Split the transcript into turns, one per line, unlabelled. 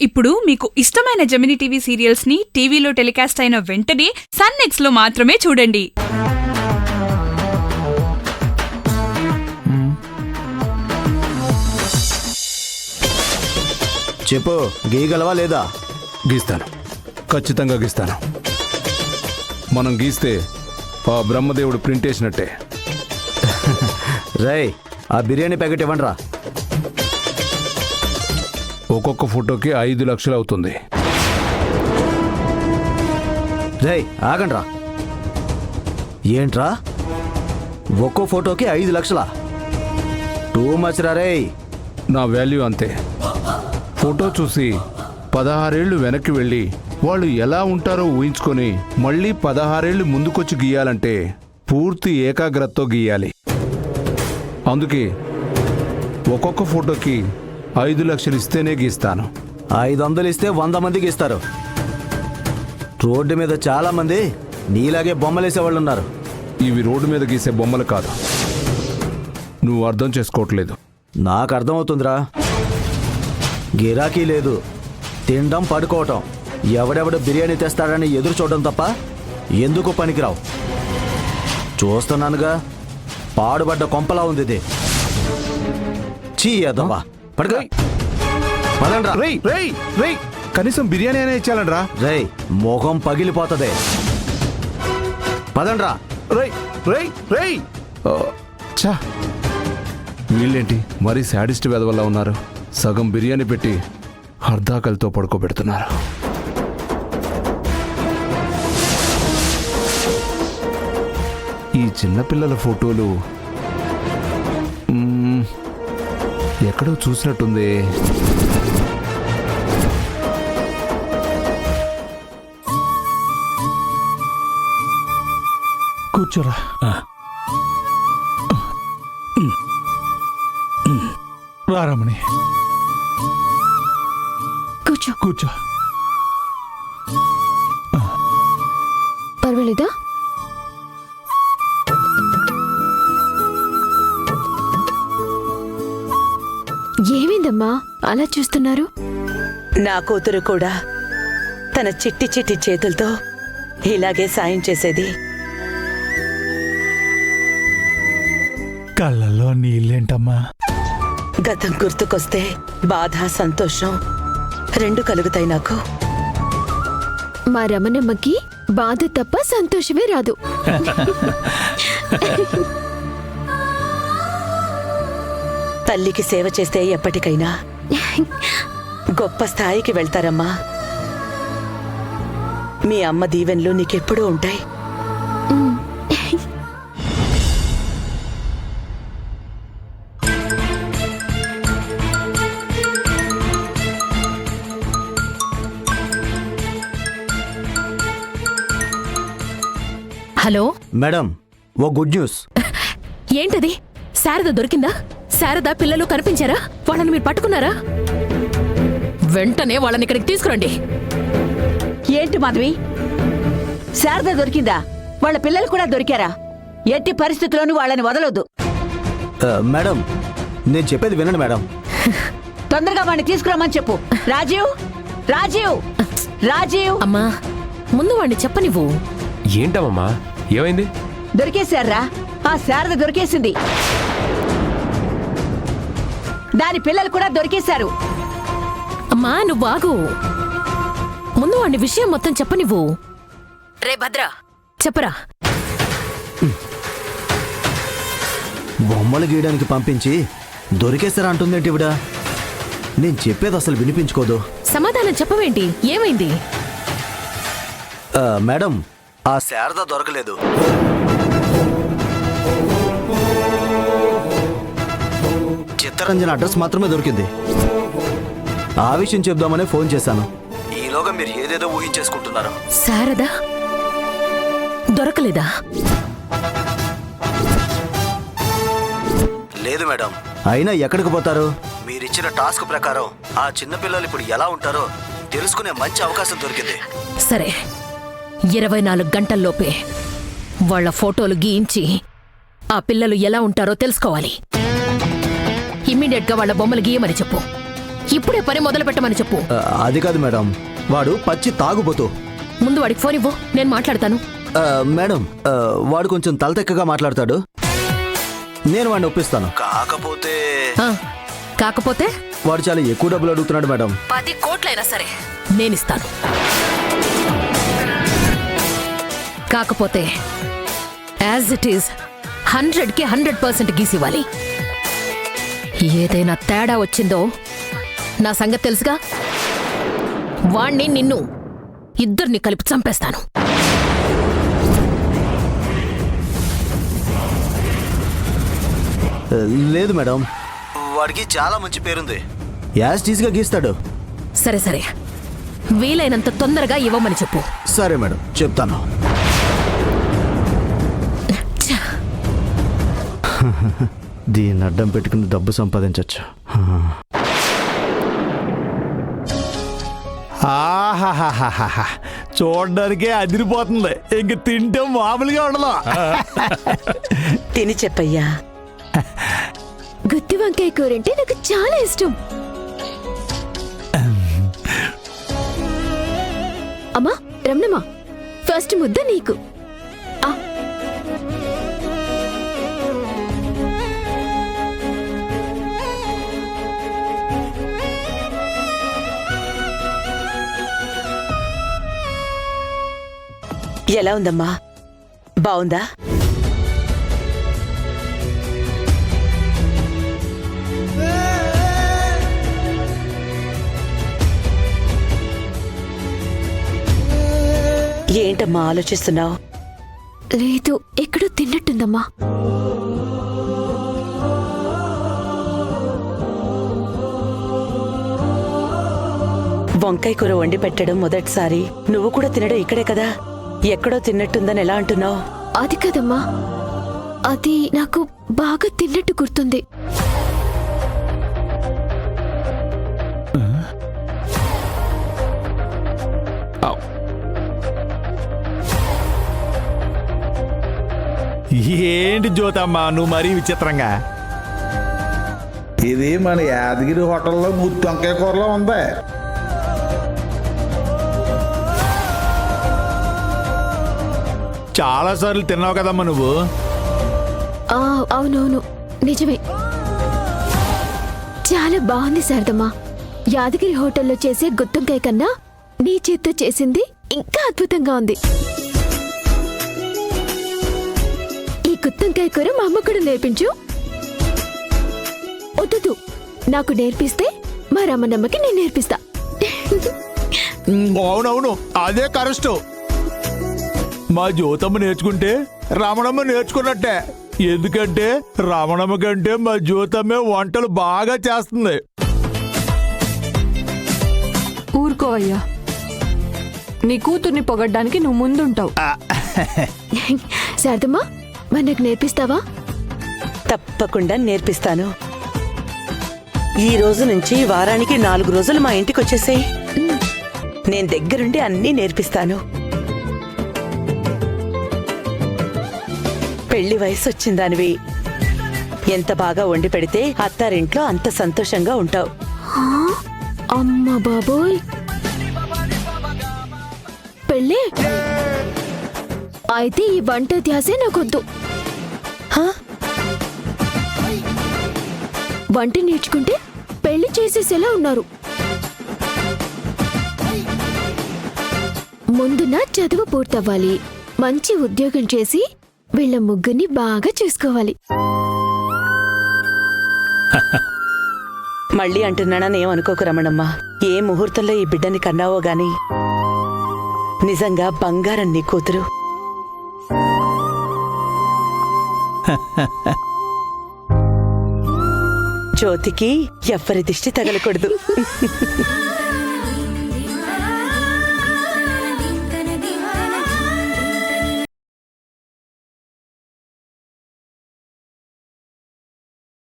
ఇప్పుడు మీకు ఇష్టమైన జెమినీ టీవీ సీరియల్స్ ని టీవీలో టెలికాస్ట్ అయిన వెంటనే సన్ నెక్స్ట్ లో మాత్రమే చూడండి.
చెప్పు, గీయగలవా లేదా?
గీస్తాను, ఖచ్చితంగా గీస్తాను. మనం గీస్తే ఆ బ్రహ్మదేవుడు ప్రింట్ వేసినట్టే.
రేయ్, ఆ బిర్యానీ ప్యాకెట్ ఇవ్వండిరా.
ఒక్కొక్క ఫోటోకి 5 లక్షలు అవుతుంది.
రేయ్, ఆగండ్రా. ఏంట్రా, ఒక్కో ఫోటోకి 5 లక్షలా? టూ మచ్ రా రేయ్.
నా వాల్యూ అంతే. ఫోటో చూసి 16 ఏళ్ళు వెనక్కి వెళ్ళి వాళ్ళు ఎలా ఉంటారో ఊహించుకొని మళ్ళీ 16 ఏళ్ళు ముందుకొచ్చి గీయాలంటే పూర్తి ఏకాగ్రతతో గీయాలి. అందుకే ఒక్కొక్క ఫోటోకి 5 లక్షలు ఇస్తేనే గీస్తాను.
500 ఇస్తే 100 మందికి ఇస్తారు. రోడ్డు మీద చాలా మంది నీలాగే బొమ్మలేసేవాళ్ళు ఉన్నారు.
ఇవి రోడ్డు మీద గీసే బొమ్మలు కాదు. నువ్వు అర్థం చేసుకోవట్లేదు.
నాకు అర్థమవుతుందిరా. గిరాకీ లేదు, తినడం పడుకోవటం, ఎవడెవడు బిర్యానీ తెస్తాడని ఎదురు చూడడం తప్ప ఎందుకు పనికిరావు. చూస్తున్నానుగా, పాడుబడ్డ కొంపలా ఉంది ఇది. చీ అదమ్మా, పడుకో. పదండ్రా.
రేయ్ రేయ్ రేయ్, కనీసం బిర్యానీ అనే ఇచ్చాలండ్రా.
రేయ్, మొహం పగిలిపోతుంది. పదండ్రా.
రేయ్ రేయ్ రేయ్. ఛా, వీళ్ళేంటి మరీ శాడిస్ట్ వెధవల్లా ఉన్నారు. సగం బిర్యానీ పెట్టి అర్ధాకలితో పడుకోబెడుతున్నారు. ఈ చిన్నపిల్లల ఫోటోలు ఎక్కడో చూసినట్టుంది. కూర్చోరా. రారమణి,
కూర్చో.
కూర్చో.
పర్వాలేదా? ఏమైందమ్మా అలా చూస్తున్నారు?
నా కూతురు కూడా తన చిట్టి చిట్టి చేతులతో ఇలాగే సాయం చేసేది.
కళ్ళల్లో నీళ్ళేంటమ్మా?
గతం గుర్తుకొస్తే బాధ, సంతోషం రెండు కలుగుతాయి నాకు.
మా రమణమ్మకి బాధ తప్ప సంతోషమే రాదు.
తల్లికి సేవ చేస్తే ఎప్పటికైనా గొప్ప స్థాయికి వెళ్తారమ్మా. మీ అమ్మ దీవెనలు నీకెప్పుడూ ఉంటాయి.
హలో
మేడం, ఓ గుడ్ న్యూస్.
ఏంటది? శారద దొరికిందా? శారద పిల్లలు కనిపించారా? వాళ్ళని మీరు పట్టుకున్నారా? వెంటనే వాళ్ళని ఇక్కడికి తీసుకురండి.
ఏంటి మాధవి, శారద దొరికిందా? వాళ్ళ పిల్లలు కూడా దొరికారా? ఎట్టి పరిస్థితుల్లోనూ వాళ్ళని వదలొద్దు.
మేడం, నేను చెప్పేది వినండి మేడం.
తొందరగా వాడిని తీసుకురామని చెప్పు. రాజీవ్, రాజీవ్, రాజీవ్.
అమ్మా, ముందు వాడిని చెప్పనివ్వు.
ఏంటమ్మా, ఏమైంది?
దొరికేశారా? ఆ శారద దొరికేసింది. దాని పిల్లలు కూడా దొరికేశారు.
అమ్మా, నువ్వు ఆగు. ముందు వాడిని విషయం మొత్తం చెప్పనివ్వు. రే భద్ర, చెప్పరా.
బొమ్మలు గీయడానికి పంపించి దొరికేస్తారా అంటుందేంటి ఇవిడ? నేను చెప్పేది అసలు వినిపించుకోదు.
సమాధానం చెప్పవేంటి? ఏమైంది?
మేడం, ఆ శారద దొరకలేదు. చిత్తరంజన్ అడ్రస్ మాత్రమే దొరికింది. ఆ విషయం చెప్దామనే ఫోన్ చేశాను. ఈలోగా మీరు ఏదేదో ఊహించేసుకుంటున్నారు.
శారద దొరకలేదా?
లేదు మేడం. అయినా ఎక్కడికి పోతారు? మీరిచ్చిన టాస్క్ ప్రకారం ఆ చిన్నపిల్లలు ఇప్పుడు ఎలా ఉంటారో తెలుసుకునే మంచి అవకాశం దొరికింది.
సరే, 24 గంటల్లోపే వాళ్ళ ఫోటోలు గీయించి ఆ పిల్లలు ఎలా ఉంటారో తెలుసుకోవాలి. ఇమ్మీడియట్ గా వాళ్ళ బొమ్మలు గీయమని చెప్పు. ఇప్పుడే పని మొదలు పెట్టమని చెప్పు.
అది కాదు మేడం, వాడు పచ్చి తాగుబోతూ.
ముందు వాడికి ఫోన్ ఇవ్వు, నేను మాట్లాడతాను.
మేడం, వాడు కొంచెం తలతెక్కగా మాట్లాడతాడు. నేను వాడిని ఒప్పిస్తాను. కాకపోతే
కాకపోతే
వాడు చాలా ఎక్కువ డబ్బులు అడుగుతున్నాడు మేడం.
10 కోట్లైనా సరే నేనిస్తాను. కాకపోతే యాజ్ ఇట్ ఈస్ 100కి 100% గీసివ్వాలి. ఏదైనా తేడా వచ్చిందో నా సంగతి తెలుసుగా, వాణ్ణి నిన్ను ఇద్దరిని కలిపి చంపేస్తాను.
లేదు మేడం, వాడికి చాలా మంచి పేరుంది. యాస్టీస్గా గీస్తాడు.
సరే సరే, వీలైనంత తొందరగా ఇవ్వమని చెప్పు.
సరే మేడం, చెప్తాను. దీన్ని అడ్డం పెట్టుకుని డబ్బు సంపాదించవచ్చు.
ఆహాహాహాహా, చూడడానికే అదిరిపోతుంది. ఇంక తింటే మామూలుగా ఉండదు.
తిని చెప్పయ్యా.
గుత్తి వంకాయ కూర అంటే నాకు చాలా ఇష్టం. అమ్మా రమణమ్మా, ఫస్ట్ ముద్ద నీకు.
ఎలా ఉందమ్మా? బావుందా? ఏంటమ్మా ఆలోచిస్తున్నావు?
లేదు, ఎక్కడో తిన్నట్టుందమ్మా.
వంకాయ కూర వండి పెట్టడం మొదటిసారి, నువ్వు కూడా తినడం ఇక్కడే కదా. ఎక్కడో తిన్నట్టుందని ఎలా అంటున్నావు?
అది కదమ్మా, అది నాకు బాగా తిన్నట్టు గుర్తుంది.
ఏంటి జ్యోతమ్మా నువ్వు మరీ విచిత్రంగా?
ఇది మన యాదగిరి హోటల్లో గుత్తి వంకాయ కూరలో ఉంది.
చాలా సార్లు తిన్నావు కదమ్మా నువ్వు.
అవునవును, నిజమే. చాలా బాగుంది శారదమ్మా. యాదగిరి హోటల్లో చేసే గుత్తొంకాయ కన్నా నీ చేత్తో చేసింది ఇంకా అద్భుతంగా ఉంది. ఈ గుత్తొంకాయ కూర మా అమ్మ కూడా నేర్పించు. వద్దు, నాకు నేర్పిస్తే మా రమణమ్మకి నేను నేర్పిస్తా.
అవునవును, అదే కరెక్ట్. మా జ్యోతమ్మ నేర్చుకుంటే రమణమ్మ నేర్చుకున్నట్టే. ఎందుకంటే రమణమ్మ కంటే మా జ్యోతమ్మే వంటలు బాగా చేస్తుంది.
ఊరుకోవయ్యా, నీ కూతుర్ని పొగడ్డానికి నువ్వు ముందుంటావు.
శారదమ్మా, మరి నాకు నేర్పిస్తావా?
తప్పకుండా నేర్పిస్తాను. ఈ రోజు నుంచి వారానికి 4 రోజులు మా ఇంటికి వచ్చేసేయ్. నేను దగ్గరుండి అన్నీ నేర్పిస్తాను. పెళ్లి వయసు వచ్చిందానివి. ఎంత బాగా వండి పెడితే అత్తారింట్లో అంత సంతోషంగా ఉంటావు.
అమ్మ బాబోయ్, పెళ్ళి అయితే ఈ వంట ధ్యాసే నాకొద్దు. వంట నేర్చుకుంటే పెళ్లి చేసేసేలా ఉన్నారు. ముందు నా చదువు పూర్తవ్వాలి, మంచి ఉద్యోగం చేసి వీళ్ళ ముగ్గురిని బాగా చూసుకోవాలి.
మళ్ళీ అంటున్నానని ఏమనుకోకు రమణమ్మ. ఏ ముహూర్తంలో ఈ బిడ్డని కన్నావో గాని నిజంగా బంగారం నీ కూతురు. జ్యోతికి ఎవ్వరి దిష్టి తగలకూడదు.